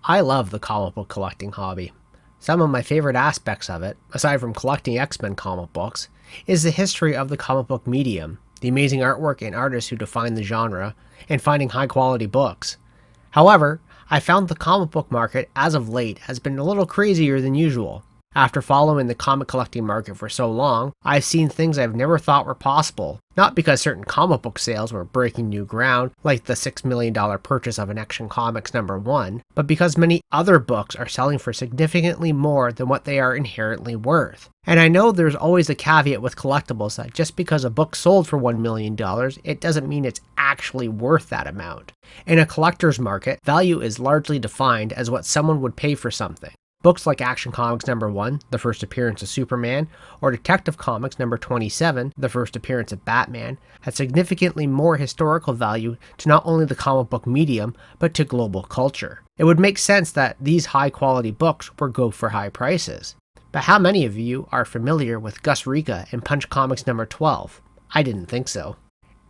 I love the comic book collecting hobby. Some of my favorite aspects of it, aside from collecting X-Men comic books, is the history of the comic book medium, the amazing artwork and artists who define the genre, and finding high-quality books. However, I found the comic book market as of late has been a little crazier than usual. After following the comic collecting market for so long, I've seen things I've never thought were possible. Not because certain comic book sales were breaking new ground, like the $6 million purchase of an Action Comics #1, but because many other books are selling for significantly more than what they are inherently worth. And I know there's always a caveat with collectibles that just because a book sold for $1 million, it doesn't mean it's actually worth that amount. In a collector's market, value is largely defined as what someone would pay for something. Books like Action Comics #1, the first appearance of Superman, or Detective Comics #27, the first appearance of Batman, had significantly more historical value to not only the comic book medium, but to global culture. It would make sense that these high-quality books would go for high prices. But how many of you are familiar with Gus Rica and Punch Comics #12? I didn't think so.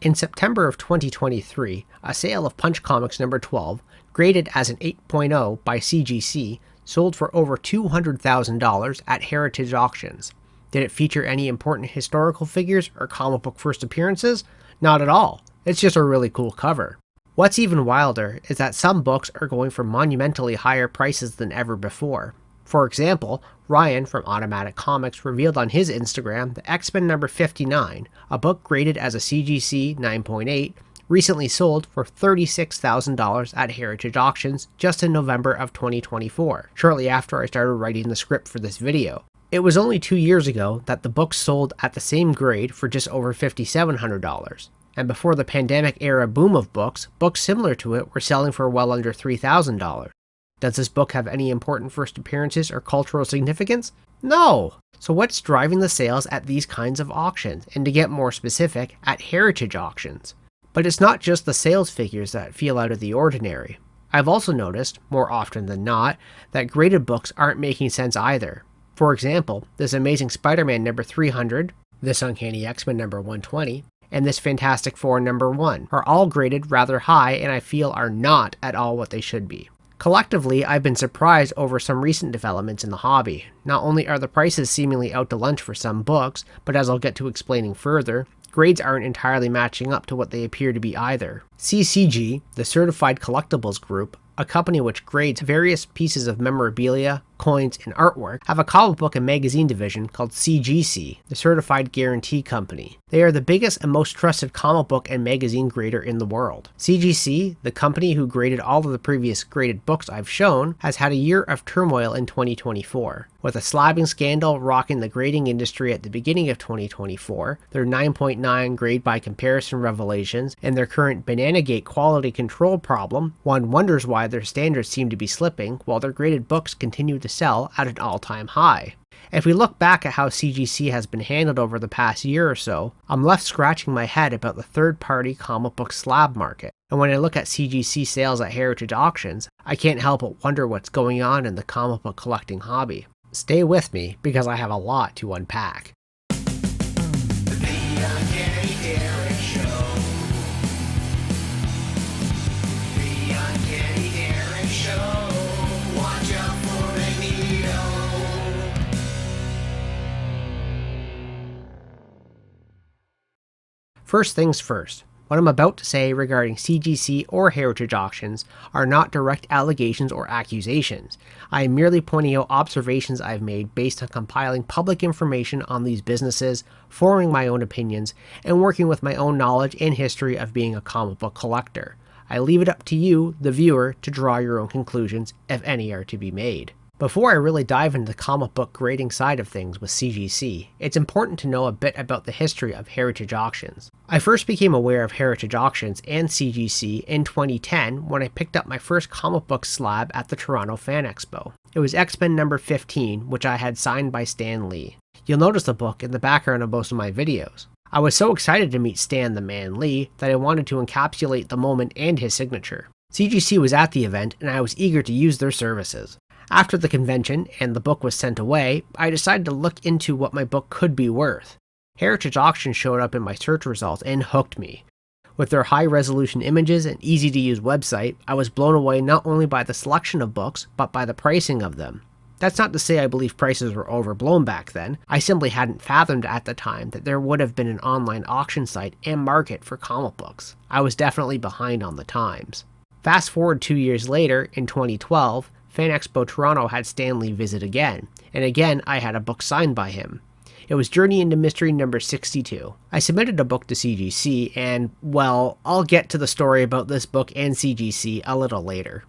In September of 2023, a sale of Punch Comics #12, graded as an 8.0 by CGC, sold for over $200,000 at Heritage Auctions. Did it feature any important historical figures or comic book first appearances? Not at all. It's just a really cool cover. What's even wilder is that some books are going for monumentally higher prices than ever before. For example, Ryan from Automatic Comics revealed on his Instagram that X-Men #59, a book graded as a CGC 9.8, recently sold for $36,000 at Heritage Auctions just in November of 2024, shortly after I started writing the script for this video. It was only 2 years ago that the book sold at the same grade for just over $5,700. And before the pandemic era boom of books similar to it were selling for well under $3,000. Does this book have any important first appearances or cultural significance? No! So what's driving the sales at these kinds of auctions, and to get more specific, at Heritage Auctions? But it's not just the sales figures that feel out of the ordinary. I've also noticed, more often than not, that graded books aren't making sense either. For example, this Amazing Spider-Man #300, this Uncanny X-Men #120, and this Fantastic Four #1 are all graded rather high and I feel are not at all what they should be. Collectively, I've been surprised over some recent developments in the hobby. Not only are the prices seemingly out to lunch for some books, but as I'll get to explaining further, grades aren't entirely matching up to what they appear to be either. CCG, the Certified Collectibles Group, a company which grades various pieces of memorabilia, coins, and artwork, have a comic book and magazine division called CGC, the Certified Guarantee Company. They are the biggest and most trusted comic book and magazine grader in the world. CGC, the company who graded all of the previous graded books I've shown, has had a year of turmoil in 2024. With a slabbing scandal rocking the grading industry at the beginning of 2024, their 9.9 grade by comparison revelations, and their current Bananagate quality control problem, one wonders why their standards seem to be slipping while their graded books continue to sell at an all-time high. If we look back at how CGC has been handled over the past year or so, I'm left scratching my head about the third-party comic book slab market. And when I look at CGC sales at Heritage Auctions, I can't help but wonder what's going on in the comic book collecting hobby. Stay with me because I have a lot to unpack. First things first, what I'm about to say regarding CGC or Heritage Auctions are not direct allegations or accusations. I am merely pointing out observations I've made based on compiling public information on these businesses, forming my own opinions, and working with my own knowledge and history of being a comic book collector. I leave it up to you, the viewer, to draw your own conclusions, if any are to be made. Before I really dive into the comic book grading side of things with CGC, it's important to know a bit about the history of Heritage Auctions. I first became aware of Heritage Auctions and CGC in 2010 when I picked up my first comic book slab at the Toronto Fan Expo. It was X-Men #15, which I had signed by Stan Lee. You'll notice the book in the background of most of my videos. I was so excited to meet Stan the Man Lee that I wanted to encapsulate the moment and his signature. CGC was at the event and I was eager to use their services. After the convention and the book was sent away, I decided to look into what my book could be worth. Heritage Auctions showed up in my search results and hooked me. With their high-resolution images and easy-to-use website, I was blown away not only by the selection of books, but by the pricing of them. That's not to say I believe prices were overblown back then. I simply hadn't fathomed at the time that there would have been an online auction site and market for comic books. I was definitely behind on the times. Fast forward 2 years later, in 2012, Fan Expo Toronto had Stan Lee visit again, and again I had a book signed by him. It was Journey into Mystery number 62. I submitted a book to CGC, and, well, I'll get to the story about this book and CGC a little later.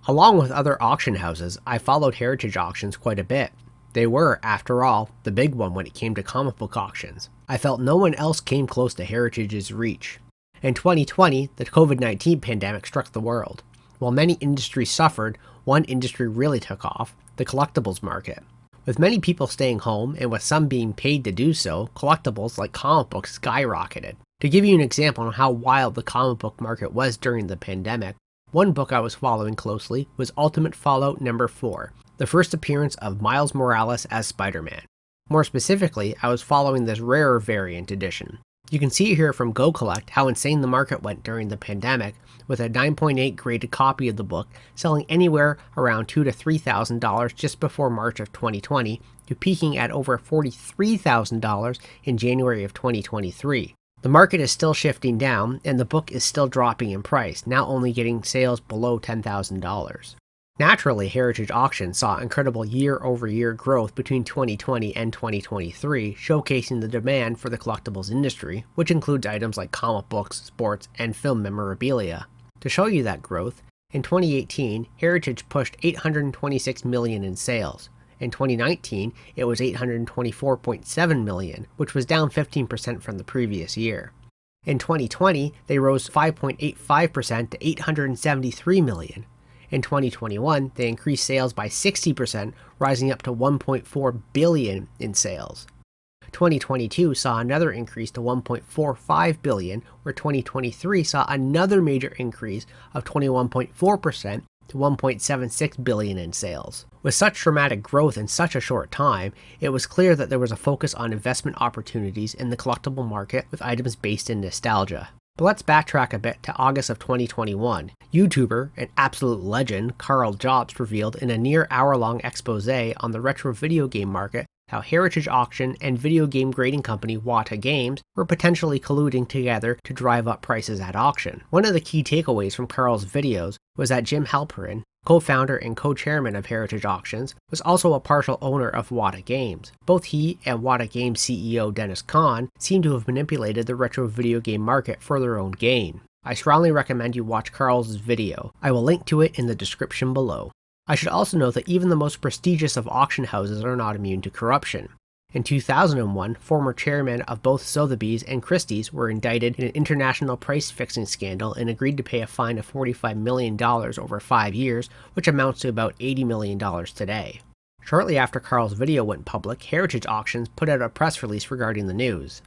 Along with other auction houses, I followed heritage auctions quite a bit. They were, after all, the big one when it came to comic book auctions. I felt no one else came close to Heritage's reach. In 2020, the COVID-19 pandemic struck the world. While many industries suffered, one industry really took off, the collectibles market. With many people staying home, and with some being paid to do so, collectibles like comic books skyrocketed. To give you an example on how wild the comic book market was during the pandemic, one book I was following closely was Ultimate Fallout number 4, the first appearance of Miles Morales as Spider-Man. More specifically, I was following this rarer variant edition. You can see here from Go Collect how insane the market went during the pandemic, with a 9.8 graded copy of the book selling anywhere around $2,000 to $3,000 just before March of 2020, to peaking at over $43,000 in January of 2023. The market is still shifting down, and the book is still dropping in price, now only getting sales below $10,000. Naturally, Heritage Auctions saw incredible year-over-year growth between 2020 and 2023, showcasing the demand for the collectibles industry, which includes items like comic books, sports, and film memorabilia. To show you that growth, in 2018, Heritage pushed $826 million in sales. In 2019, it was $824.7 million, which was down 15% from the previous year. In 2020, they rose 5.85% to $873 million. In 2021, they increased sales by 60%, rising up to $1.4 billion in sales. 2022 saw another increase to $1.45 billion, where 2023 saw another major increase of 21.4% to $1.76 billion in sales. With such dramatic growth in such a short time, it was clear that there was a focus on investment opportunities in the collectible market with items based in nostalgia. But let's backtrack a bit to August of 2021. YouTuber and absolute legend Karl Jobst revealed in a near hour-long expose on the retro video game market how Heritage Auction and video game grading company Wata Games were potentially colluding together to drive up prices at auction. One of the key takeaways from Karl's videos was that Jim Halperin, co-founder and co-chairman of Heritage Auctions, was also a partial owner of Wata Games. Both he and Wata Games CEO Dennis Kahn seem to have manipulated the retro video game market for their own gain. I strongly recommend you watch Karl's video. I will link to it in the description below. I should also note that even the most prestigious of auction houses are not immune to corruption. In 2001, former chairmen of both Sotheby's and Christie's were indicted in an international price-fixing scandal and agreed to pay a fine of $45 million over 5 years, which amounts to about $80 million today. Shortly after Karl's video went public, Heritage Auctions put out a press release regarding the news.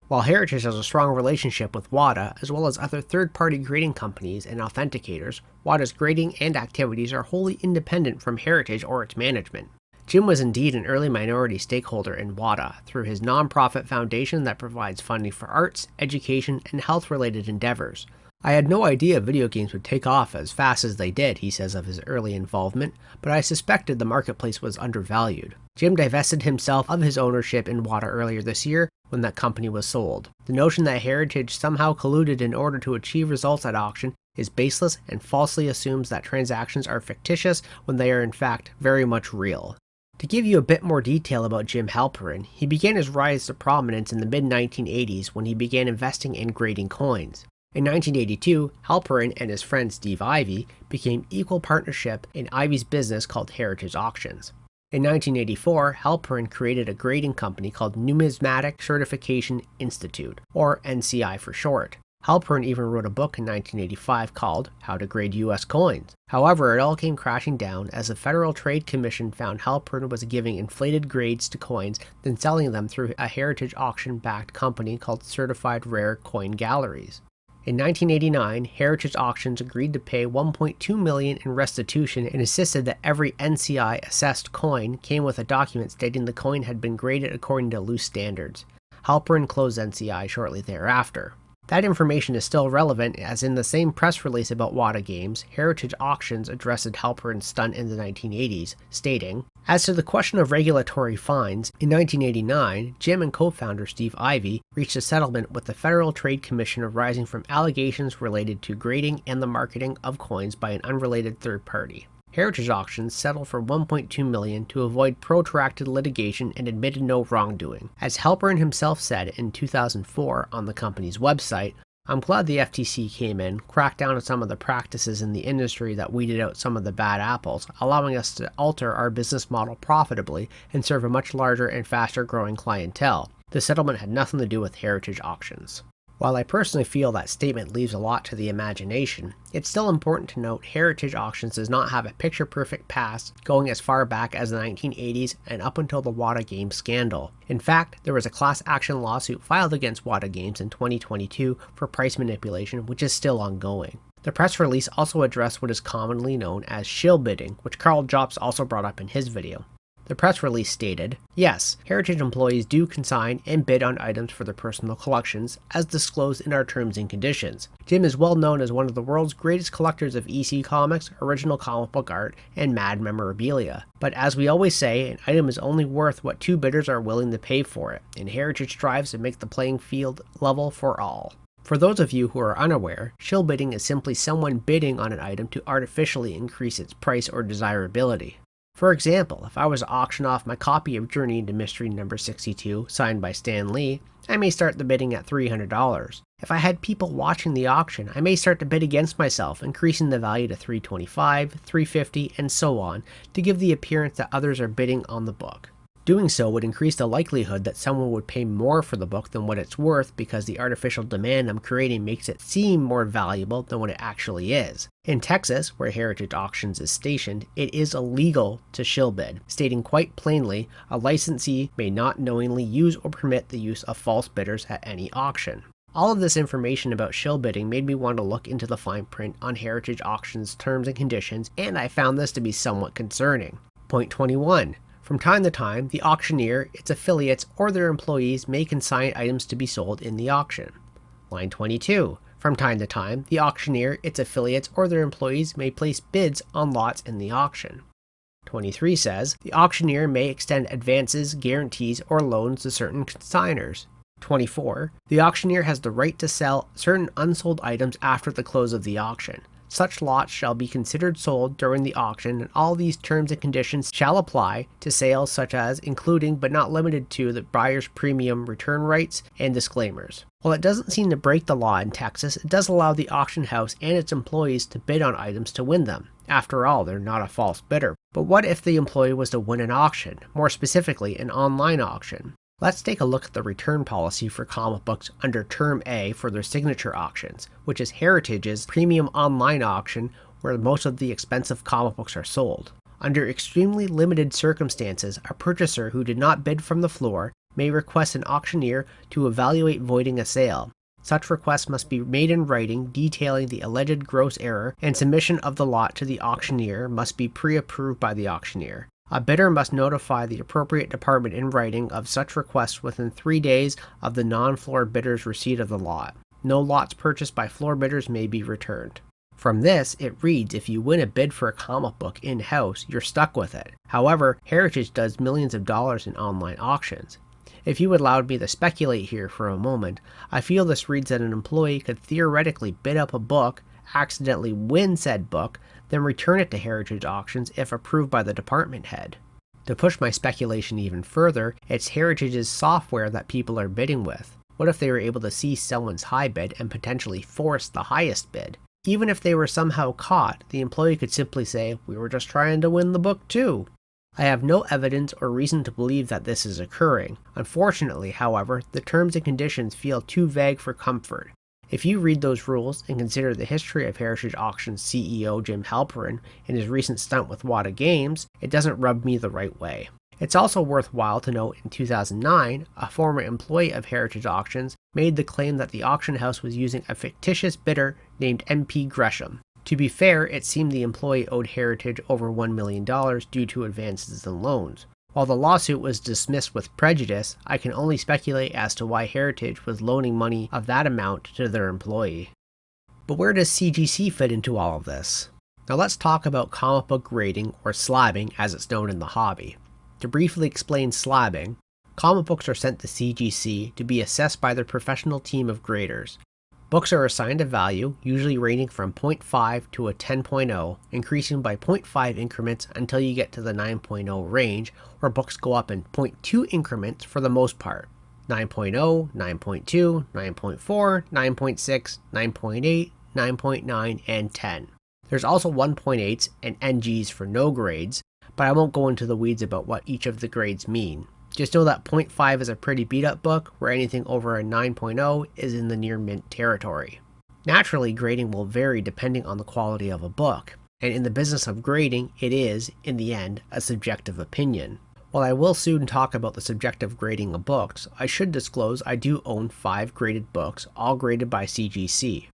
While Heritage has a strong relationship with Wata, as well as other third-party grading companies and authenticators, Wata's grading and activities are wholly independent from Heritage or its management. Jim was indeed an early minority stakeholder in Wata through his non-profit foundation that provides funding for arts, education, and health-related endeavors. I had no idea video games would take off as fast as they did, he says of his early involvement, but I suspected the marketplace was undervalued. Jim divested himself of his ownership in Wata earlier this year when that company was sold. The notion that Heritage somehow colluded in order to achieve results at auction is baseless and falsely assumes that transactions are fictitious when they are in fact very much real. To give you a bit more detail about Jim Halperin, he began his rise to prominence in the mid-1980s when he began investing in grading coins. In 1982, Halperin and his friend Steve Ivey became equal partnership in Ivey's business called Heritage Auctions. In 1984, Halperin created a grading company called Numismatic Certification Institute, or NCI for short. Halperin even wrote a book in 1985 called How to Grade U.S. Coins. However, it all came crashing down as the Federal Trade Commission found Halperin was giving inflated grades to coins, then selling them through a Heritage Auction-backed company called Certified Rare Coin Galleries. In 1989, Heritage Auctions agreed to pay $1.2 million in restitution and insisted that every NCI-assessed coin came with a document stating the coin had been graded according to loose standards. Halperin closed NCI shortly thereafter. That information is still relevant, as in the same press release about Wata Games, Heritage Auctions addressed Halperin's stunt in the 1980s, stating, "As to the question of regulatory fines, in 1989, Jim and co-founder Steve Ivey reached a settlement with the Federal Trade Commission arising from allegations related to grading and the marketing of coins by an unrelated third party. Heritage Auctions settled for $1.2 million to avoid protracted litigation and admitted no wrongdoing. As Halperin himself said in 2004 on the company's website, "I'm glad the FTC came in, cracked down on some of the practices in the industry that weeded out some of the bad apples, allowing us to alter our business model profitably and serve a much larger and faster growing clientele. The settlement had nothing to do with Heritage Auctions." While I personally feel that statement leaves a lot to the imagination, it's still important to note Heritage Auctions does not have a picture-perfect past going as far back as the 1980s and up until the Wata Games scandal. In fact, there was a class action lawsuit filed against Wata Games in 2022 for price manipulation, which is still ongoing. The press release also addressed what is commonly known as shill bidding, which Karl Jobst also brought up in his video. The press release stated, "Yes, Heritage employees do consign and bid on items for their personal collections, as disclosed in our terms and conditions. Jim is well known as one of the world's greatest collectors of EC comics, original comic book art, and Mad memorabilia. But as we always say, an item is only worth what two bidders are willing to pay for it, and Heritage strives to make the playing field level for all." For those of you who are unaware, shill bidding is simply someone bidding on an item to artificially increase its price or desirability. For example, if I was to auction off my copy of Journey into Mystery number 62, signed by Stan Lee, I may start the bidding at $300. If I had people watching the auction, I may start to bid against myself, increasing the value to $325, $350, and so on, to give the appearance that others are bidding on the book. Doing so would increase the likelihood that someone would pay more for the book than what it's worth, because the artificial demand I'm creating makes it seem more valuable than what it actually is. In Texas, where Heritage Auctions is stationed, it is illegal to shill bid, stating quite plainly a licensee may not knowingly use or permit the use of false bidders at any auction. All of this information about shill bidding made me want to look into the fine print on Heritage Auctions terms and conditions, and I found this to be somewhat concerning. Point 21. From time to time, the auctioneer, its affiliates, or their employees may consign items to be sold in the auction. Line 22. From time to time, the auctioneer, its affiliates, or their employees may place bids on lots in the auction. 23 says, the auctioneer may extend advances, guarantees, or loans to certain consignors. 24. The auctioneer has the right to sell certain unsold items after the close of the auction. Such lots shall be considered sold during the auction, and all these terms and conditions shall apply to sales such as, including but not limited to, the buyer's premium return rights and disclaimers. While it doesn't seem to break the law in Texas, it does allow the auction house and its employees to bid on items to win them. After all, they're not a false bidder. But what if the employee was to win an auction, more specifically an online auction? Let's take a look at the return policy for comic books under Term A for their signature auctions, which is Heritage's premium online auction where most of the expensive comic books are sold. Under extremely limited circumstances, a purchaser who did not bid from the floor may request an auctioneer to evaluate voiding a sale. Such requests must be made in writing detailing the alleged gross error, and submission of the lot to the auctioneer must be pre-approved by the auctioneer. A bidder must notify the appropriate department in writing of such requests within 3 days of the non-floor bidder's receipt of the lot. No lots purchased by floor bidders may be returned. From this, it reads if you win a bid for a comic book in-house, you're stuck with it. However, Heritage does millions of dollars in online auctions. If you allowed me to speculate here for a moment, I feel this reads that an employee could theoretically bid up a book, accidentally win said book, then return it to Heritage Auctions if approved by the department head. To push my speculation even further, it's Heritage's software that people are bidding with. What if they were able to see someone's high bid and potentially force the highest bid? Even if they were somehow caught, the employee could simply say, "We were just trying to win the book too." I have no evidence or reason to believe that this is occurring. Unfortunately, however, the terms and conditions feel too vague for comfort. If you read those rules and consider the history of Heritage Auctions CEO Jim Halperin and his recent stunt with Wata Games, it doesn't rub me the right way. It's also worthwhile to note in 2009, a former employee of Heritage Auctions made the claim that the auction house was using a fictitious bidder named MP Gresham. To be fair, it seemed the employee owed Heritage over $1 million due to advances and loans. While the lawsuit was dismissed with prejudice, I can only speculate as to why Heritage was loaning money of that amount to their employee. But where does CGC fit into all of this? Now let's talk about comic book grading, or slabbing as it's known in the hobby. To briefly explain slabbing, comic books are sent to CGC to be assessed by their professional team of graders. Books are assigned a value, usually ranging from 0.5 to a 10.0, increasing by 0.5 increments until you get to the 9.0 range, where books go up in 0.2 increments for the most part. 9.0, 9.2, 9.4, 9.6, 9.8, 9.9, and 10. There's also 1.8s and NGs for no grades, but I won't go into the weeds about what each of the grades mean. Just know that 0.5 is a pretty beat-up book, where anything over a 9.0 is in the near-mint territory. Naturally, grading will vary depending on the quality of a book, and in the business of grading, it is, in the end, a subjective opinion. While I will soon talk about the subjective grading of books, I should disclose I do own 5 graded books, all graded by CGC.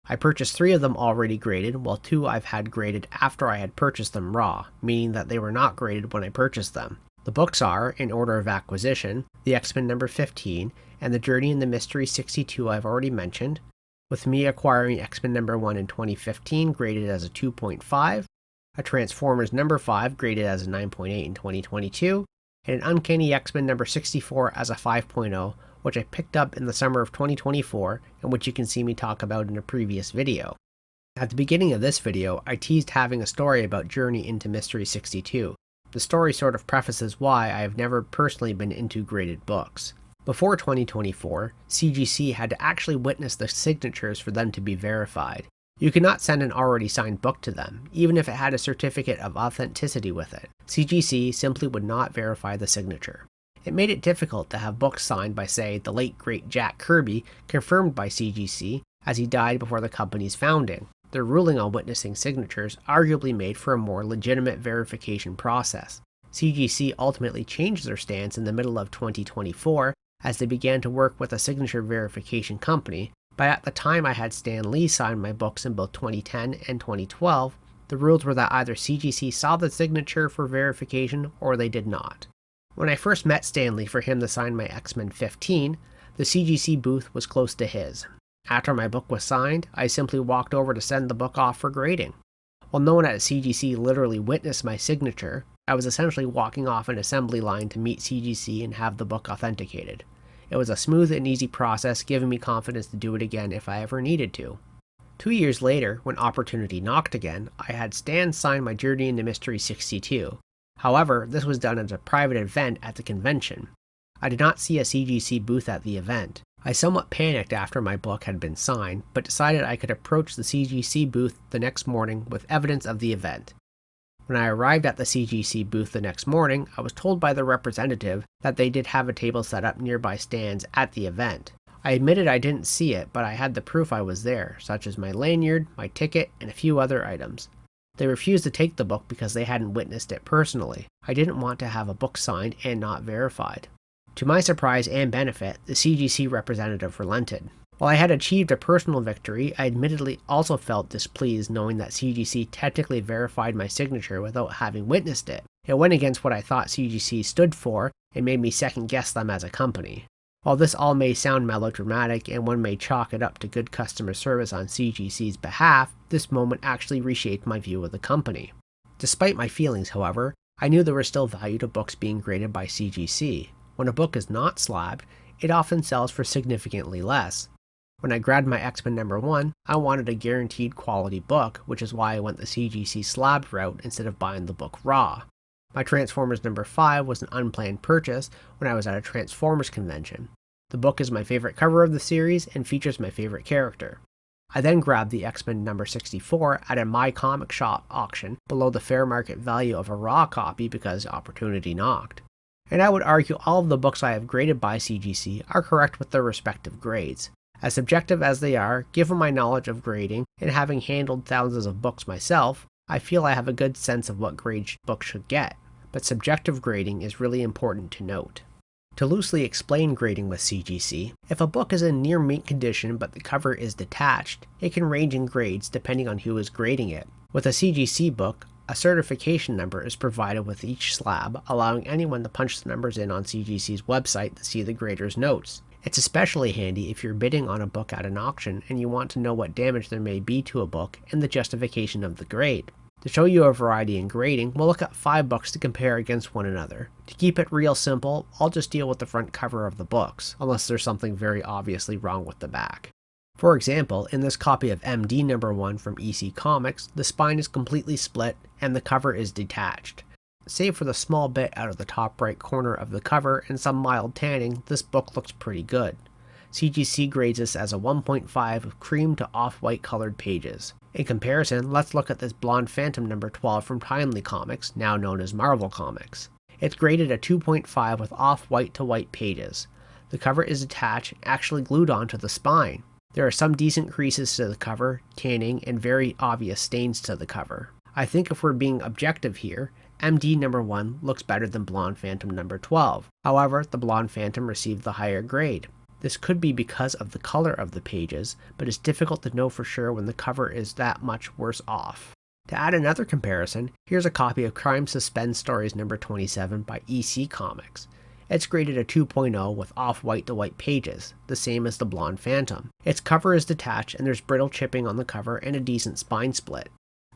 I purchased 3 of them already graded, while 2 I've had graded after I had purchased them raw, meaning that they were not graded when I purchased them. The books are, in order of acquisition, the X-Men number 15, and the Journey in the Mystery 62 I've already mentioned, with me acquiring X-Men number 1 in 2015 graded as a 2.5, a Transformers number 5 graded as a 9.8 in 2022, and an Uncanny X-Men number 64 as a 5.0, which I picked up in the summer of 2024, and which you can see me talk about in a previous video. At the beginning of this video, I teased having a story about Journey into Mystery 62. The story sort of prefaces why I have never personally been into graded books. Before 2024, CGC had to actually witness the signatures for them to be verified. You could not send an already signed book to them, even if it had a certificate of authenticity with it. CGC simply would not verify the signature. It made it difficult to have books signed by, say, the late great Jack Kirby, confirmed by CGC, as he died before the company's founding. Their ruling on witnessing signatures arguably made for a more legitimate verification process. CGC ultimately changed their stance in the middle of 2024 as they began to work with a signature verification company, but at the time I had Stan Lee sign my books in both 2010 and 2012, the rules were that either CGC saw the signature for verification or they did not. When I first met Stan Lee for him to sign my X-Men 15, the CGC booth was close to his. After my book was signed, I simply walked over to send the book off for grading. While no one at CGC literally witnessed my signature, I was essentially walking off an assembly line to meet CGC and have the book authenticated. It was a smooth and easy process, giving me confidence to do it again if I ever needed to. 2 years later, when opportunity knocked again, I had Stan sign my Journey into Mystery 62. However, this was done as a private event at the convention. I did not see a CGC booth at the event. I somewhat panicked after my book had been signed, but decided I could approach the CGC booth the next morning with evidence of the event. When I arrived at the CGC booth the next morning, I was told by the representative that they did have a table set up nearby stands at the event. I admitted I didn't see it, but I had the proof I was there, such as my lanyard, my ticket, and a few other items. They refused to take the book because they hadn't witnessed it personally. I didn't want to have a book signed and not verified. To my surprise and benefit, the CGC representative relented. While I had achieved a personal victory, I admittedly also felt displeased knowing that CGC technically verified my signature without having witnessed it. It went against what I thought CGC stood for and made me second guess them as a company. While this all may sound melodramatic and one may chalk it up to good customer service on CGC's behalf, this moment actually reshaped my view of the company. Despite my feelings, however, I knew there was still value to books being graded by CGC. When a book is not slabbed, it often sells for significantly less. When I grabbed my X-Men number 1, I wanted a guaranteed quality book, which is why I went the CGC slabbed route instead of buying the book raw. My Transformers number 5 was an unplanned purchase when I was at a Transformers convention. The book is my favorite cover of the series and features my favorite character. I then grabbed the X-Men number 64 at a My Comic Shop auction below the fair market value of a raw copy because opportunity knocked. And I would argue all of the books I have graded by CGC are correct with their respective grades. As subjective as they are, given my knowledge of grading and having handled thousands of books myself, I feel I have a good sense of what grade books should get, but subjective grading is really important to note. To loosely explain grading with CGC, if a book is in near mint condition but the cover is detached, it can range in grades depending on who is grading it. With a CGC book, A certification number is provided with each slab, allowing anyone to punch the numbers in on CGC's website to see the grader's notes. It's especially handy if you're bidding on a book at an auction and you want to know what damage there may be to a book and the justification of the grade. To show you a variety in grading, we'll look at 5 books to compare against one another. To keep it real simple, I'll just deal with the front cover of the books, unless there's something very obviously wrong with the back. For example, in this copy of MD number 1 from EC Comics, the spine is completely split and the cover is detached. Save for the small bit out of the top right corner of the cover and some mild tanning, this book looks pretty good. CGC grades this as a 1.5 with cream to off-white colored pages. In comparison, let's look at this Blonde Phantom number 12 from Timely Comics, now known as Marvel Comics. It's graded a 2.5 with off-white to white pages. The cover is attached, actually glued onto the spine. There are some decent creases to the cover, tanning, and very obvious stains to the cover. I think if we're being objective here, MD number 1 looks better than Blonde Phantom number 12. However, the Blonde Phantom received the higher grade. This could be because of the color of the pages, but it's difficult to know for sure when the cover is that much worse off. To add another comparison, here's a copy of Crime Suspense Stories number 27 by EC Comics. It's graded a 2.0 with off-white to white pages, the same as the Blonde Phantom. Its cover is detached and there's brittle chipping on the cover and a decent spine split.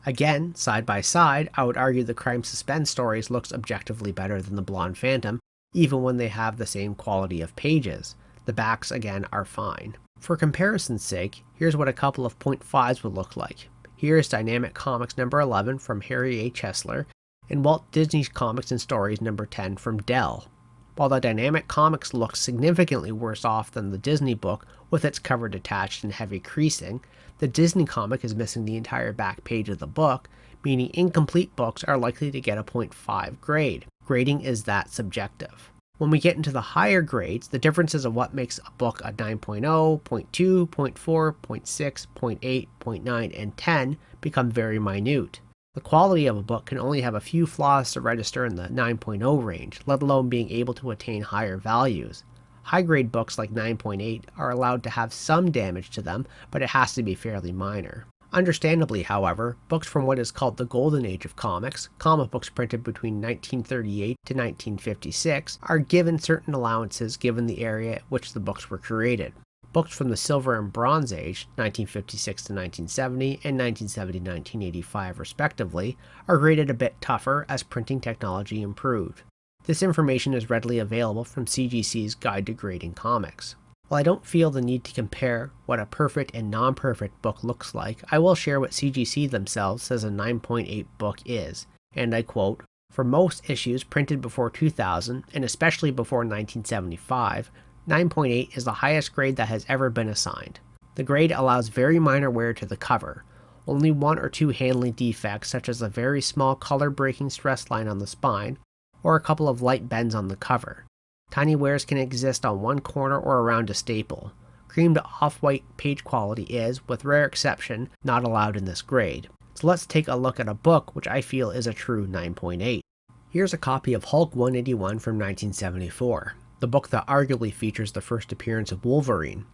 Again, side by side, I would argue the Crime Suspense Stories looks objectively better than the Blonde Phantom, even when they have the same quality of pages. The backs, again, are fine. For comparison's sake, here's what a couple of .5s would look like. Here is Dynamic Comics number 11 from Harry A. Chesler, and Walt Disney Comics and Stories number 10 from Dell. While the Dynamic Comics looks significantly worse off than the Disney book with its cover detached and heavy creasing, the Disney comic is missing the entire back page of the book, meaning incomplete books are likely to get a 0.5 grade. Grading is that subjective. When we get into the higher grades, the differences of what makes a book a 9.0, 0.2, 0.4, 0.6, 0.8, 0.9, and 10 become very minute. The quality of a book can only have a few flaws to register in the 9.0 range, let alone being able to attain higher values. High-grade books like 9.8 are allowed to have some damage to them, but it has to be fairly minor. Understandably, however, books from what is called the Golden Age of comics, comic books printed between 1938 to 1956, are given certain allowances given the area at which the books were created. Books from the Silver and Bronze Age, 1956 to 1970 and 1970 to 1985 respectively, are graded a bit tougher as printing technology improved. This information is readily available from CGC's Guide to Grading Comics. While I don't feel the need to compare what a perfect and non-perfect book looks like, I will share what CGC themselves says a 9.8 book is, and I quote, "For most issues printed before 2000, and especially before 1975, 9.8 is the highest grade that has ever been assigned. The grade allows very minor wear to the cover, only 1 or 2 handling defects such as a very small color-breaking stress line on the spine, or a couple of light bends on the cover. Tiny wears can exist on one corner or around a staple. Cream to off-white page quality is, with rare exception, not allowed in this grade. So let's take a look at a book which I feel is a true 9.8. Here's a copy of Hulk 181 from 1974. The book that arguably features the first appearance of Wolverine.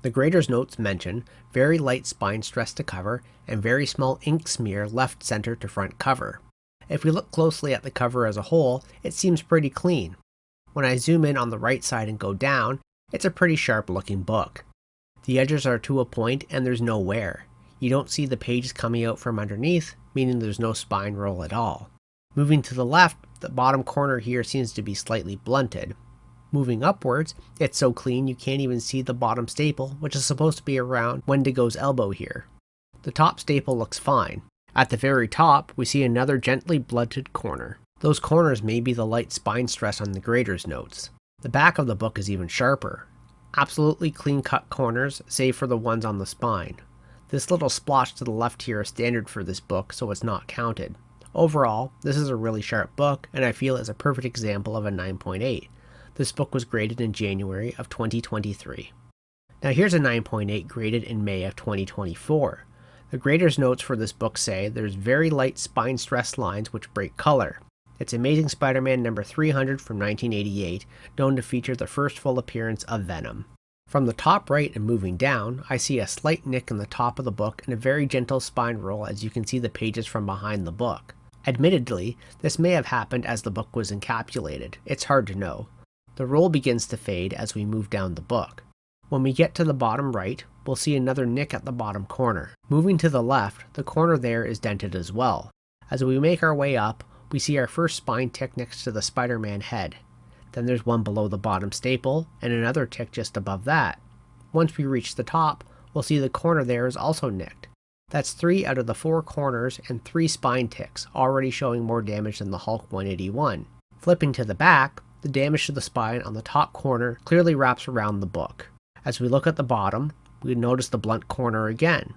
The grader's notes mention very light spine stress to cover and very small ink smear left center to front cover. If we look closely at the cover as a whole, it seems pretty clean. When I zoom in on the right side and go down, it's a pretty sharp looking book. The edges are to a point and there's no wear. You don't see the pages coming out from underneath, meaning there's no spine roll at all. Moving to the left, the bottom corner here seems to be slightly blunted. Moving upwards, it's so clean you can't even see the bottom staple, which is supposed to be around Wendigo's elbow here. The top staple looks fine. At the very top, we see another gently blunted corner. Those corners may be the light spine stress on the grader's notes. The back of the book is even sharper. Absolutely clean-cut corners, save for the ones on the spine. This little splotch to the left here is standard for this book, so it's not counted. Overall, this is a really sharp book, and I feel is a perfect example of a 9.8. This book was graded in January of 2023. Now here's a 9.8 graded in May of 2024. The grader's notes for this book say there's very light spine stress lines which break color. It's Amazing Spider-Man number 300 from 1988, known to feature the first full appearance of Venom. From the top right and moving down, I see a slight nick in the top of the book and a very gentle spine roll as you can see the pages from behind the book. Admittedly, this may have happened as the book was encapsulated. It's hard to know. The roll begins to fade as we move down the book. When we get to the bottom right, we'll see another nick at the bottom corner. Moving to the left, the corner there is dented as well. As we make our way up, we see our first spine tick next to the Spider-Man head. Then there's one below the bottom staple, and another tick just above that. Once we reach the top, we'll see the corner there is also nicked. That's 3 out of the 4 corners and 3 spine ticks, already showing more damage than the Hulk 181. Flipping to the back, the damage to the spine on the top corner clearly wraps around the book. As we look at the bottom, we notice the blunt corner again.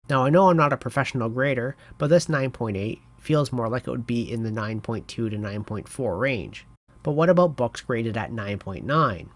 Now I know I'm not a professional grader, but this 9.8 feels more like it would be in the 9.2 to 9.4 range. But what about books graded at 9.9?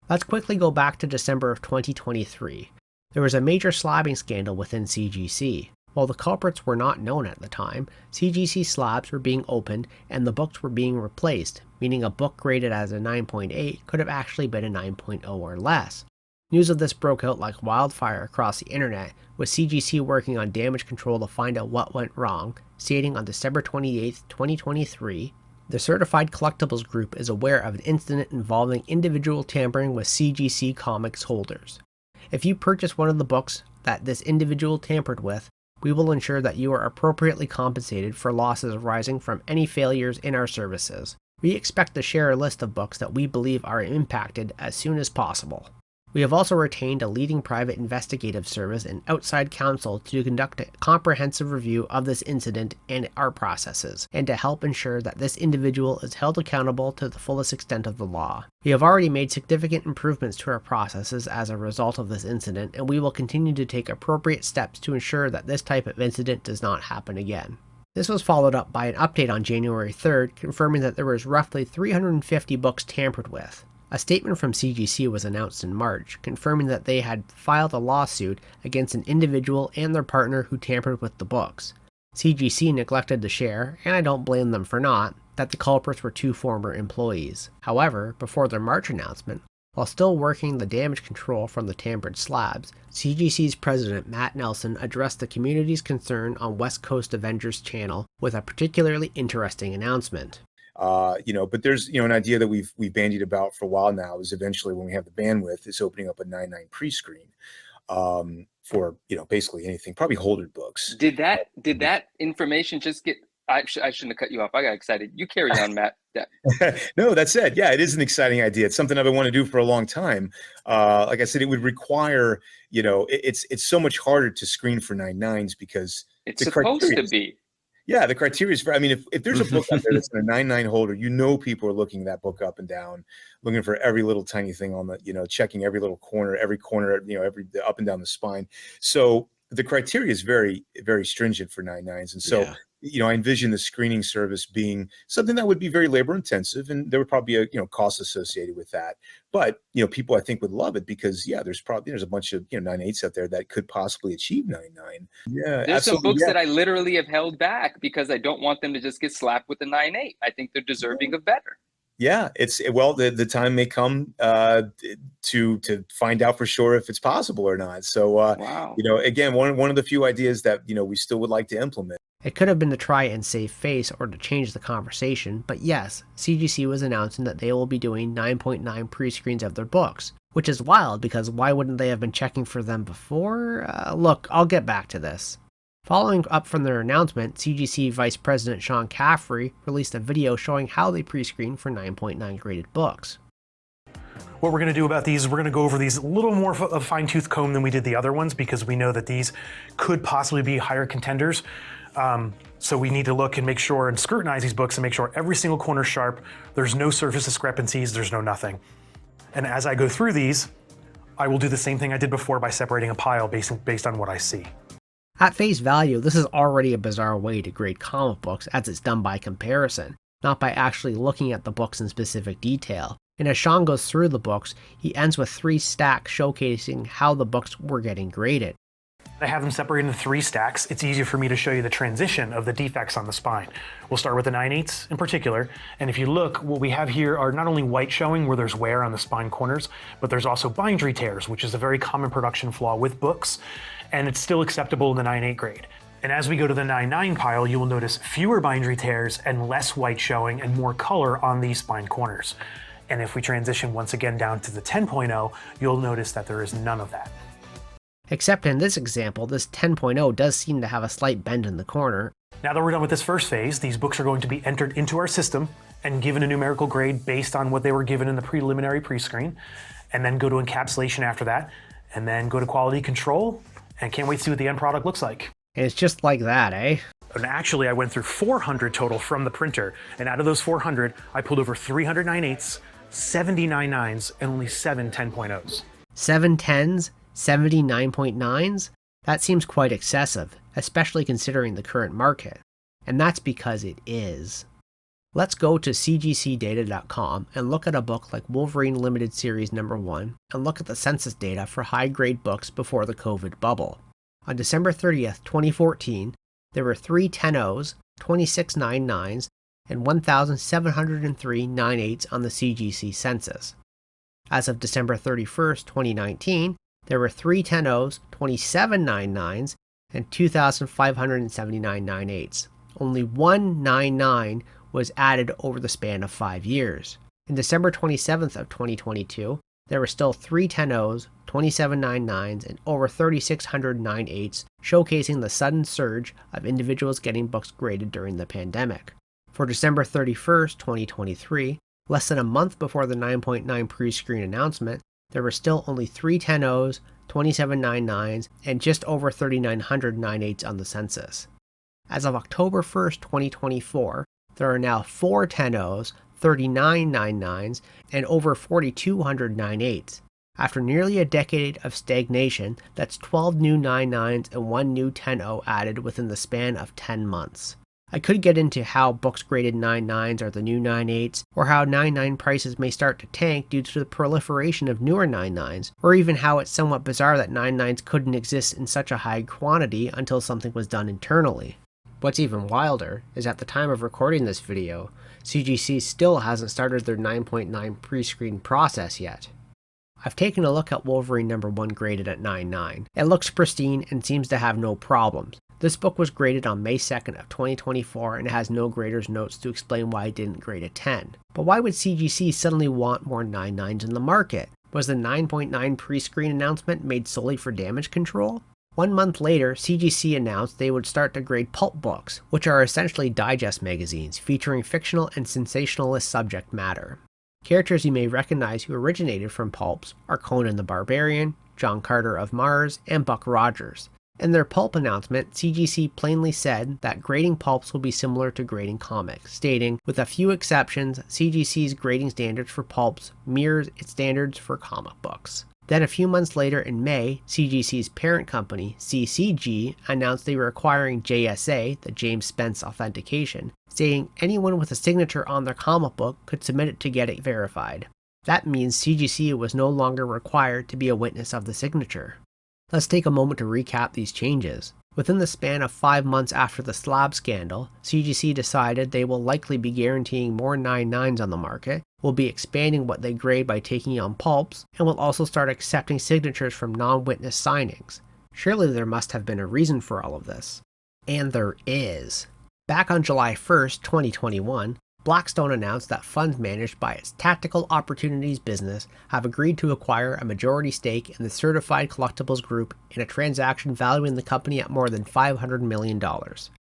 Let's quickly go back to December of 2023. There was a major slabbing scandal within CGC. While the culprits were not known at the time, CGC slabs were being opened and the books were being replaced, meaning a book graded as a 9.8 could have actually been a 9.0 or less. News of this broke out like wildfire across the internet, with CGC working on damage control to find out what went wrong, stating on December 28, 2023, the Certified Collectibles Group is aware of an incident involving individual tampering with CGC Comics holders. If you purchase one of the books that this individual tampered with, we will ensure that you are appropriately compensated for losses arising from any failures in our services. We expect to share a list of books that we believe are impacted as soon as possible. We have also retained a leading private investigative service and outside counsel to conduct a comprehensive review of this incident and our processes, and to help ensure that this individual is held accountable to the fullest extent of the law. We have already made significant improvements to our processes as a result of this incident, and we will continue to take appropriate steps to ensure that this type of incident does not happen again. This was followed up by an update on January 3rd, confirming that there was roughly 350 books tampered with. A statement from CGC was announced in March, confirming that they had filed a lawsuit against an individual and their partner who tampered with the books. CGC neglected to share, and I don't blame them for not, that the culprits were 2 former employees. However, before their March announcement, while still working the damage control from the tampered slabs, CGC's president Matt Nelson addressed the community's concern on West Coast Avengers channel with a particularly interesting announcement. But there's, an idea that we've bandied about for a while now is eventually when we have the bandwidth is opening up a 9.9 pre-screen for, basically anything, probably holdered books. Did that information just get, I shouldn't have cut you off. I got excited. You carry on, Matt. No, that said, yeah, it is an exciting idea. It's something I've been wanting to do for a long time. Like I said, it would require, it's so much harder to screen for 9.9s because it's supposed to be. Yeah, the criteria is if there's a book out there that's in a 9.9 holder, people are looking that book up and down, looking for every little tiny thing on the, checking every little corner, every up and down the spine. So the criteria is very, very stringent for 9.9s. And so, I envision the screening service being something that would be very labor intensive, and there would probably be a cost associated with that. But, people I think would love it because, there's a bunch of, 9.8s out there that could possibly achieve 9.9. Yeah, there's some books that I literally have held back because I don't want them to just get slapped with a 9.8. I think they're deserving of better. Yeah, the time may come to find out for sure if it's possible or not. So, wow. Again, one of the few ideas that, we still would like to implement. It could have been to try and save face or to change the conversation, but yes, CGC was announcing that they will be doing 9.9 pre-screens of their books, which is wild because why wouldn't they have been checking for them before? Look, I'll get back to this. Following up from their announcement, CGC Vice President Sean Caffrey released a video showing how they pre-screen for 9.9 graded books. What we're going to do about these is we're going to go over these a little more of fine-tooth comb than we did the other ones because we know that these could possibly be higher contenders. So we need to look and make sure and scrutinize these books and make sure every single corner is sharp, there's no surface discrepancies, there's no nothing. And as I go through these, I will do the same thing I did before by separating a pile based on what I see. At face value, this is already a bizarre way to grade comic books as it's done by comparison, not by actually looking at the books in specific detail. And as Sean goes through the books, he ends with 3 stacks showcasing how the books were getting graded. I have them separated into 3 stacks. It's easier for me to show you the transition of the defects on the spine. We'll start with the 9/8 in particular. And if you look, what we have here are not only white showing where there's wear on the spine corners, but there's also bindery tears, which is a very common production flaw with books. And it's still acceptable in the 9/8 grade. And as we go to the 9.9 pile, you will notice fewer bindery tears and less white showing and more color on these spine corners. And if we transition once again down to the 10.0, you'll notice that there is none of that. Except in this example, this 10.0 does seem to have a slight bend in the corner. Now that we're done with this first phase, these books are going to be entered into our system and given a numerical grade based on what they were given in the preliminary pre-screen, and then go to encapsulation after that, and then go to quality control, and can't wait to see what the end product looks like. And it's just like that, eh? And actually, I went through 400 total from the printer, and out of those 400, I pulled over 300 9/8s, 79 9s, and only 7 10.0s. 7 10s, 70 9.9s? That seems quite excessive, especially considering the current market. And that's because it is. Let's go to cgcdata.com and look at a book like Wolverine Limited Series No. 1 and look at the census data for high-grade books before the COVID bubble. On December 30th, 2014, there were 3 10.0s, 26 9.9s, and 1,703 9.8s on the CGC census. As of December 31st, 2019, there were 3 10.0s, 27 9.9s, and 2,579 9.8s. Only 1 9.9 was added over the span of 5 years. In December 27th of 2022, there were still 3 10.0s, 27 9.9s, and over 3,600 9.8s, showcasing the sudden surge of individuals getting books graded during the pandemic. For December 31st, 2023, less than a month before the 9.9 pre-screen announcement, there were still only 3 10.0s, 27 9.9s, and just over 3,900 9.8s on the census. As of October 1st, 2024, there are now 4 10.0s, 39 9.9s, and over 4,200 9.8s. After nearly a decade of stagnation, that's 12 new 9.9s and 1 new 10.0 added within the span of 10 months. I could get into how books graded 9.9s are the new 9.8s, or how 9.9 prices may start to tank due to the proliferation of newer 9.9s, or even how it's somewhat bizarre that 9.9s couldn't exist in such a high quantity until something was done internally. What's even wilder is at the time of recording this video, CGC still hasn't started their 9.9 pre-screen process yet. I've taken a look at Wolverine No. 1 graded at 9.9. It looks pristine and seems to have no problems. This book was graded on May 2nd of 2024 and it has no grader's notes to explain why it didn't grade a 10. But why would CGC suddenly want more 9.9s in the market? Was the 9.9 pre-screen announcement made solely for damage control? 1 month later, CGC announced they would start to grade pulp books, which are essentially digest magazines featuring fictional and sensationalist subject matter. Characters you may recognize who originated from pulps are Conan the Barbarian, John Carter of Mars, and Buck Rogers. In their pulp announcement, CGC plainly said that grading pulps will be similar to grading comics, stating, with a few exceptions, CGC's grading standards for pulps mirrors its standards for comic books. Then a few months later in May, CGC's parent company, CCG, announced they were acquiring JSA, the James Spence Authentication, stating anyone with a signature on their comic book could submit it to get it verified. That means CGC was no longer required to be a witness of the signature. Let's take a moment to recap these changes. Within the span of 5 months after the slab scandal, CGC decided they will likely be guaranteeing more 9.9s on the market, will be expanding what they grade by taking on pulps, and will also start accepting signatures from non-witness signings. Surely there must have been a reason for all of this. And there is. Back on July 1st, 2021, Blackstone announced that funds managed by its Tactical Opportunities business have agreed to acquire a majority stake in the Certified Collectibles Group in a transaction valuing the company at more than $500 million.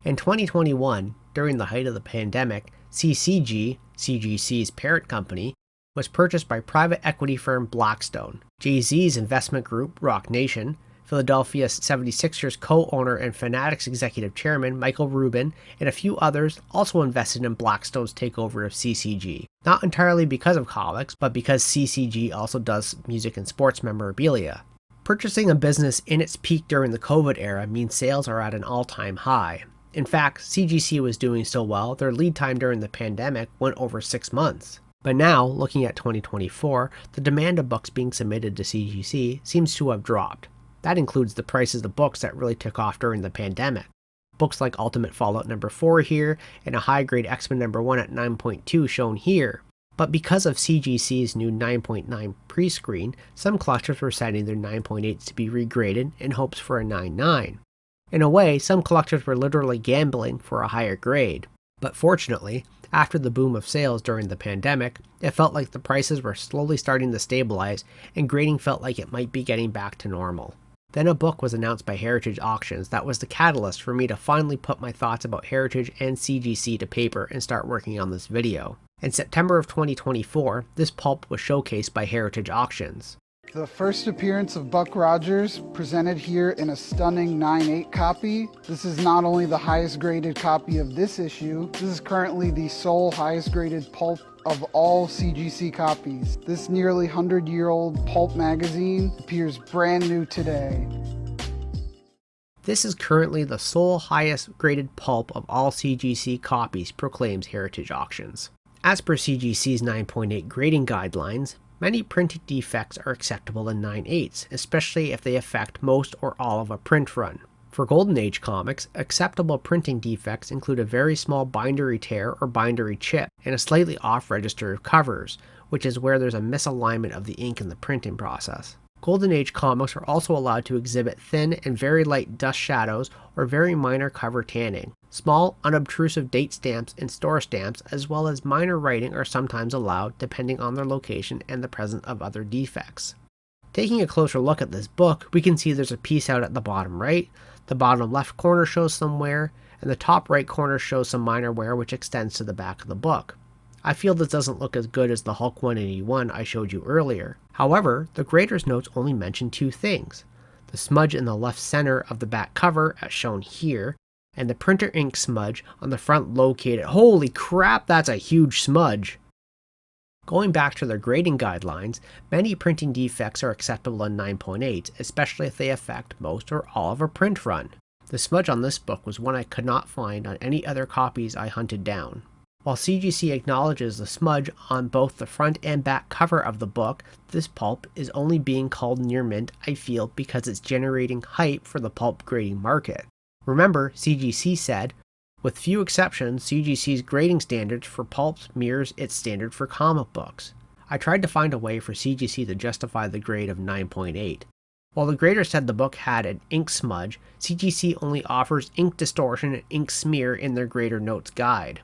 In 2021, during the height of the pandemic, CCG, CGC's parent company, was purchased by private equity firm Blackstone. Jay-Z's investment group, Rock Nation, Philadelphia 76ers co-owner and Fanatics executive chairman Michael Rubin, and a few others also invested in Blackstone's takeover of CCG. Not entirely because of comics, but because CCG also does music and sports memorabilia. Purchasing a business in its peak during the COVID era means sales are at an all-time high. In fact, CGC was doing so well, their lead time during the pandemic went over 6 months. But now, looking at 2024, the demand of books being submitted to CGC seems to have dropped. That includes the prices of books that really took off during the pandemic. Books like Ultimate Fallout No. 4 here, and a high-grade X-Men No. 1 at 9.2 shown here. But because of CGC's new 9.9 pre-screen, some collectors were setting their 9.8s to be regraded in hopes for a 9.9. In a way, some collectors were literally gambling for a higher grade. But fortunately, after the boom of sales during the pandemic, it felt like the prices were slowly starting to stabilize and grading felt like it might be getting back to normal. Then a book was announced by Heritage Auctions that was the catalyst for me to finally put my thoughts about Heritage and CGC to paper and start working on this video. In September of 2024, this pulp was showcased by Heritage Auctions. The first appearance of Buck Rogers, presented here in a stunning 9/8 copy. This is not only the highest graded copy of this issue, this is currently the sole highest graded pulp of all CGC copies. This nearly 100-year-old pulp magazine appears brand new today. This is currently the sole highest graded pulp of all CGC copies, proclaims Heritage Auctions. As per CGC's 9.8 grading guidelines, many printing defects are acceptable in 9/8, especially if they affect most or all of a print run. For Golden Age comics, acceptable printing defects include a very small bindery tear or bindery chip and a slightly off register of covers, which is where there's a misalignment of the ink in the printing process. Golden Age comics are also allowed to exhibit thin and very light dust shadows or very minor cover tanning. Small, unobtrusive date stamps and store stamps, as well as minor writing, are sometimes allowed depending on their location and the presence of other defects. Taking a closer look at this book, we can see there's a piece out at the bottom right, the bottom left corner shows some wear, and the top right corner shows some minor wear which extends to the back of the book. I feel this doesn't look as good as the Hulk 181 I showed you earlier. However, the grader's notes only mention two things: the smudge in the left center of the back cover as shown here, and the printer ink smudge on the front located. Holy crap, that's a huge smudge! Going back to their grading guidelines, many printing defects are acceptable in 9.8, especially if they affect most or all of a print run. The smudge on this book was one I could not find on any other copies I hunted down. While CGC acknowledges the smudge on both the front and back cover of the book, this pulp is only being called near mint, I feel, because it's generating hype for the pulp grading market. Remember, CGC said, with few exceptions, CGC's grading standards for pulps mirrors its standard for comic books. I tried to find a way for CGC to justify the grade of 9.8. While the grader said the book had an ink smudge, CGC only offers ink distortion and ink smear in their grader notes guide.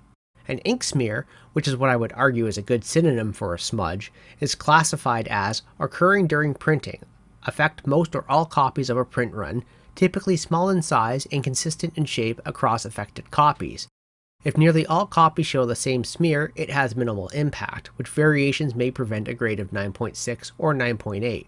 An ink smear, which is what I would argue is a good synonym for a smudge, is classified as occurring during printing, affect most or all copies of a print run, typically small in size and consistent in shape across affected copies. If nearly all copies show the same smear, it has minimal impact, which variations may prevent a grade of 9.6 or 9.8.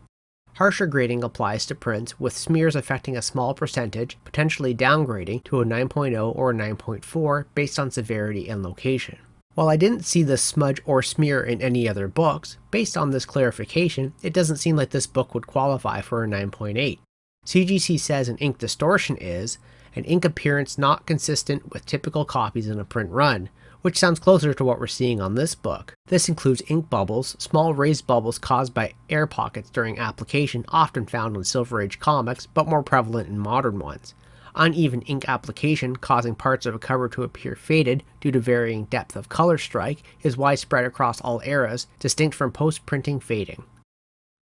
Harsher grading applies to prints with smears affecting a small percentage, potentially downgrading to a 9.0 or a 9.4 based on severity and location. While I didn't see this smudge or smear in any other books, based on this clarification, it doesn't seem like this book would qualify for a 9.8. CGC says an ink distortion is an ink appearance not consistent with typical copies in a print run, which sounds closer to what we're seeing on this book. This includes ink bubbles, small raised bubbles caused by air pockets during application, often found in Silver Age comics, but more prevalent in modern ones. Uneven ink application causing parts of a cover to appear faded due to varying depth of color strike is widespread across all eras, distinct from post-printing fading.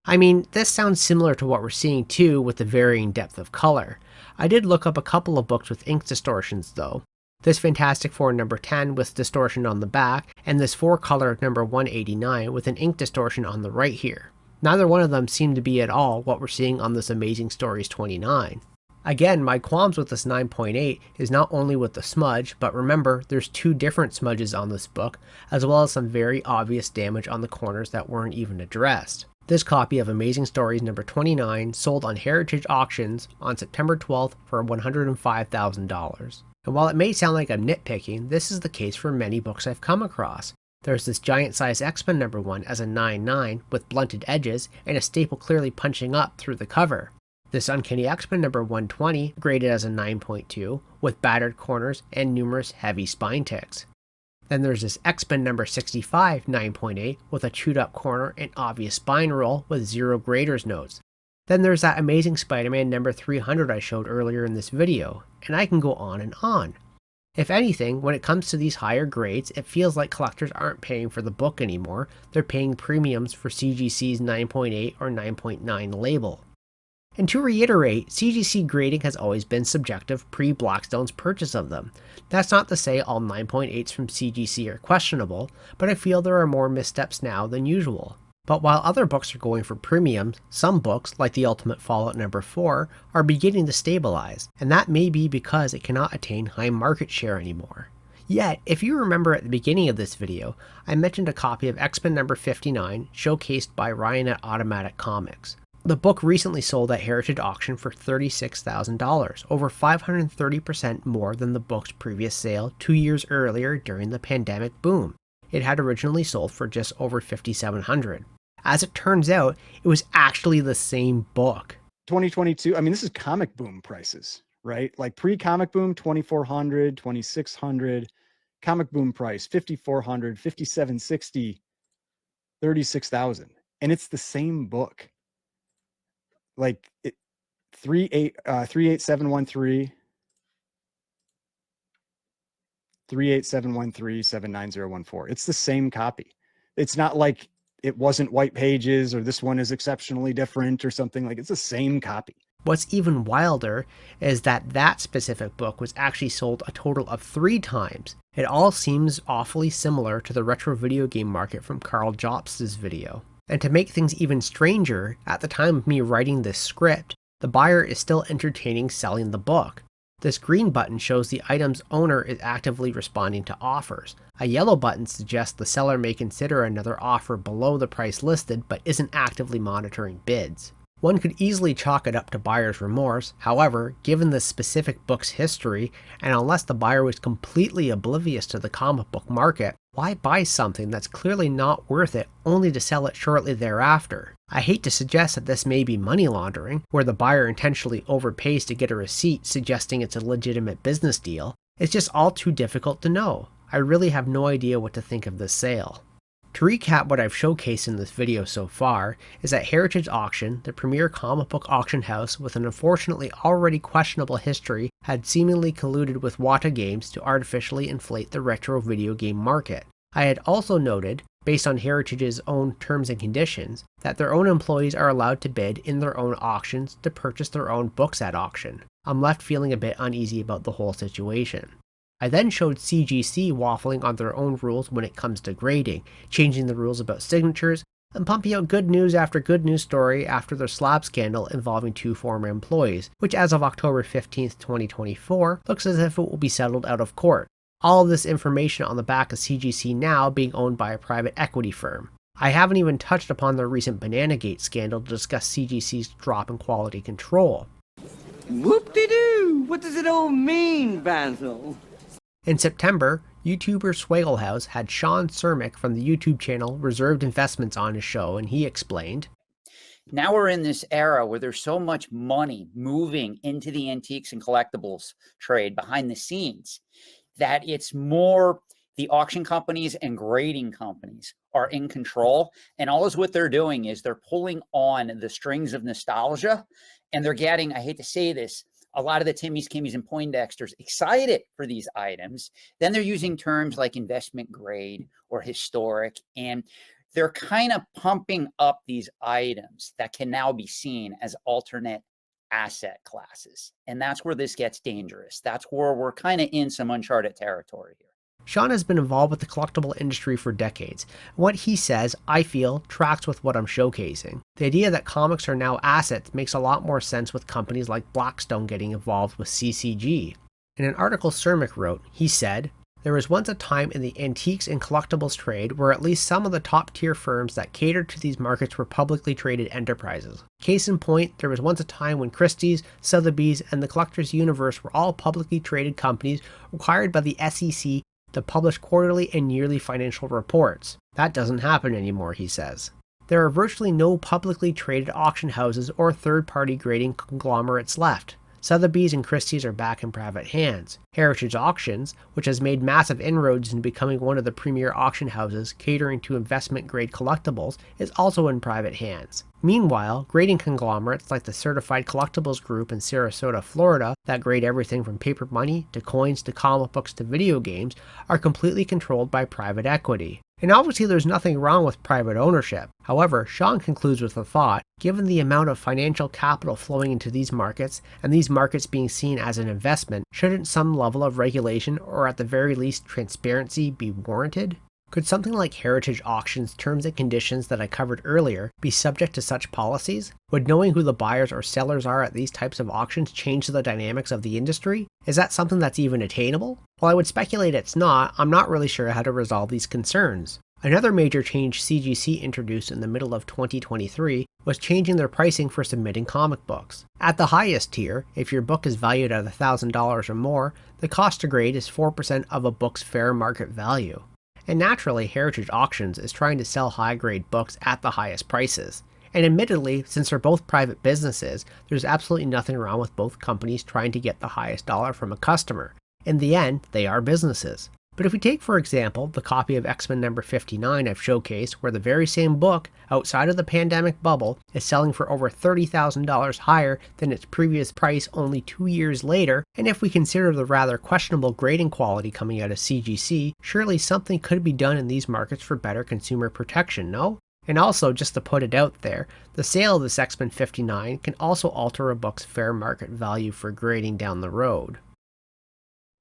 I mean, this sounds similar to what we're seeing too with the varying depth of color. I did look up a couple of books with ink distortions though. This Fantastic Four number 10 with distortion on the back, and this 4-color number 189 with an ink distortion on the right here. Neither one of them seem to be at all what we're seeing on this Amazing Stories 29. Again, my qualms with this 9.8 is not only with the smudge, but remember, there's two different smudges on this book, as well as some very obvious damage on the corners that weren't even addressed. This copy of Amazing Stories number 29 sold on Heritage Auctions on September 12th for $105,000. And while it may sound like I'm nitpicking, this is the case for many books I've come across. There's this giant size X-Men number 1 as a 9.9 with blunted edges and a staple clearly punching up through the cover. This Uncanny X-Men number 120 graded as a 9.2 with battered corners and numerous heavy spine ticks. Then there's this X-Men number 65 9.8 with a chewed up corner and obvious spine roll with 0 grader's notes. Then there's that Amazing Spider-Man number 300 I showed earlier in this video, and I can go on and on. If anything, when it comes to these higher grades, it feels like collectors aren't paying for the book anymore, they're paying premiums for CGC's 9.8 or 9.9 label. And to reiterate, CGC grading has always been subjective pre-Blackstone's purchase of them. That's not to say all 9.8s from CGC are questionable, but I feel there are more missteps now than usual. But while other books are going for premiums, some books, like The Ultimate Fallout No. 4, are beginning to stabilize, and that may be because it cannot attain high market share anymore. Yet, if you remember at the beginning of this video, I mentioned a copy of X-Men No. 59 showcased by Ryan at Automatic Comics. The book recently sold at Heritage Auction for $36,000, over 530% more than the book's previous sale 2 years earlier during the pandemic boom. It had originally sold for just over $5,700. As it turns out, it was actually the same book. 2022, I mean, this is comic boom prices, right? Like pre-comic boom, 2,400, 2,600, comic boom price, 5,400, 5,760, 36,000. And it's the same book. Like 38713, 38713, It's the same copy. It's not like it wasn't white pages or this one is exceptionally different or something. Like, it's the same copy. What's even wilder is that specific book was actually sold a total of 3 times. It all seems awfully similar to the retro video game market from Karl Jobst's video. And to make things even stranger, at the time of me writing this script, the buyer is still entertaining selling the book. This green button shows the item's owner is actively responding to offers. A yellow button suggests the seller may consider another offer below the price listed but isn't actively monitoring bids. One could easily chalk it up to buyer's remorse. However, given the specific book's history, and unless the buyer was completely oblivious to the comic book market, why buy something that's clearly not worth it only to sell it shortly thereafter? I hate to suggest that this may be money laundering, where the buyer intentionally overpays to get a receipt suggesting it's a legitimate business deal. It's just all too difficult to know. I really have no idea what to think of this sale. To recap what I've showcased in this video so far, is that Heritage Auction, the premier comic book auction house with an unfortunately already questionable history, had seemingly colluded with Wata Games to artificially inflate the retro video game market. I had also noted, based on Heritage's own terms and conditions, that their own employees are allowed to bid in their own auctions to purchase their own books at auction. I'm left feeling a bit uneasy about the whole situation. I then showed CGC waffling on their own rules when it comes to grading, changing the rules about signatures, and pumping out good news after good news story after their slab scandal involving 2 former employees, which as of October 15th, 2024, looks as if it will be settled out of court. All of this information on the back of CGC now being owned by a private equity firm. I haven't even touched upon the recent Bananagate scandal to discuss CGC's drop in quality control. Whoop-de-doo! What does it all mean, Basil? In September, YouTuber Swagglehouse had Sean Cermak from the YouTube channel Reserved Investments on his show, and he explained, now we're in this era where there's so much money moving into the antiques and collectibles trade behind the scenes that it's more the auction companies and grading companies are in control. And all is what they're doing is they're pulling on the strings of nostalgia, and they're getting, I hate to say this, a lot of the Timmys, Kimmies, and Poindexters excited for these items. Then they're using terms like investment grade or historic, and they're kind of pumping up these items that can now be seen as alternate asset classes. And that's where this gets dangerous. That's where we're kind of in some uncharted territory here. Sean has been involved with the collectible industry for decades. What he says, I feel, tracks with what I'm showcasing. The idea that comics are now assets makes a lot more sense with companies like Blackstone getting involved with CCG. In an article Cermak wrote, he said, there was once a time in the antiques and collectibles trade where at least some of the top tier firms that catered to these markets were publicly traded enterprises. Case in point, there was once a time when Christie's, Sotheby's, and the Collectors Universe were all publicly traded companies required by the SEC to publish quarterly and yearly financial reports. That doesn't happen anymore, he says. There are virtually no publicly traded auction houses or third-party grading conglomerates left. Sotheby's and Christie's are back in private hands. Heritage Auctions, which has made massive inroads in becoming one of the premier auction houses catering to investment-grade collectibles, is also in private hands. Meanwhile, grading conglomerates like the Certified Collectibles Group in Sarasota, Florida, that grade everything from paper money to coins to comic books to video games, are completely controlled by private equity. And obviously there's nothing wrong with private ownership. However, Sean concludes with a thought: given the amount of financial capital flowing into these markets, and these markets being seen as an investment, shouldn't some level of regulation, or at the very least transparency, be warranted? Could something like heritage auctions' terms and conditions that I covered earlier be subject to such policies? Would knowing who the buyers or sellers are at these types of auctions change the dynamics of the industry? Is that something that's even attainable? While I would speculate it's not, I'm not really sure how to resolve these concerns. Another major change CGC introduced in the middle of 2023 was changing their pricing for submitting comic books. At the highest tier, if your book is valued at $1,000 or more, the cost to grade is 4% of a book's fair market value. And naturally, Heritage Auctions is trying to sell high-grade books at the highest prices. And admittedly, since they're both private businesses, there's absolutely nothing wrong with both companies trying to get the highest dollar from a customer. In the end, they are businesses. But if we take, for example, the copy of X-Men number 59 I've showcased, where the very same book, outside of the pandemic bubble, is selling for over $30,000 higher than its previous price only 2 years later, and if we consider the rather questionable grading quality coming out of CGC, surely something could be done in these markets for better consumer protection, no? And also, just to put it out there, the sale of this X-Men 59 can also alter a book's fair market value for grading down the road.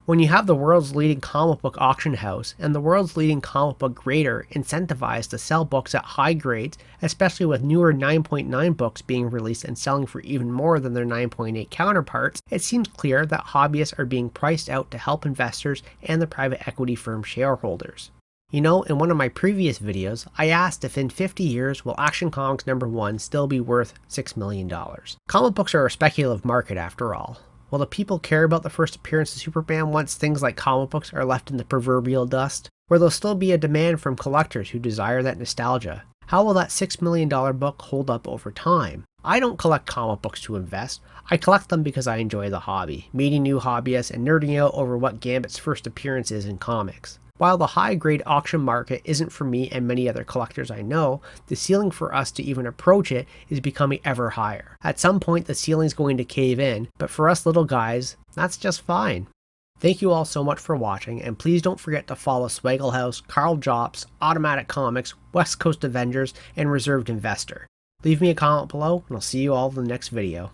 When you have the world's leading comic book auction house and the world's leading comic book grader incentivized to sell books at high grades, especially with newer 9.9 books being released and selling for even more than their 9.8 counterparts, it seems clear that hobbyists are being priced out to help investors and the private equity firm shareholders. You know, in one of my previous videos, I asked if in 50 years will Action Comics #1 still be worth $6 million. Comic books are a speculative market after all. Will the people care about the first appearance of Superman once things like comic books are left in the proverbial dust? Will there still be a demand from collectors who desire that nostalgia? How will that $6 million book hold up over time? I don't collect comic books to invest. I collect them because I enjoy the hobby, meeting new hobbyists and nerding out over what Gambit's first appearance is in comics. While the high-grade auction market isn't for me and many other collectors I know, the ceiling for us to even approach it is becoming ever higher. At some point the ceiling's going to cave in, but for us little guys, that's just fine. Thank you all so much for watching, and please don't forget to follow Swaggle House, Karl Jobst, Automatic Comics, West Coast Avengers, and Reserved Investor. Leave me a comment below, and I'll see you all in the next video.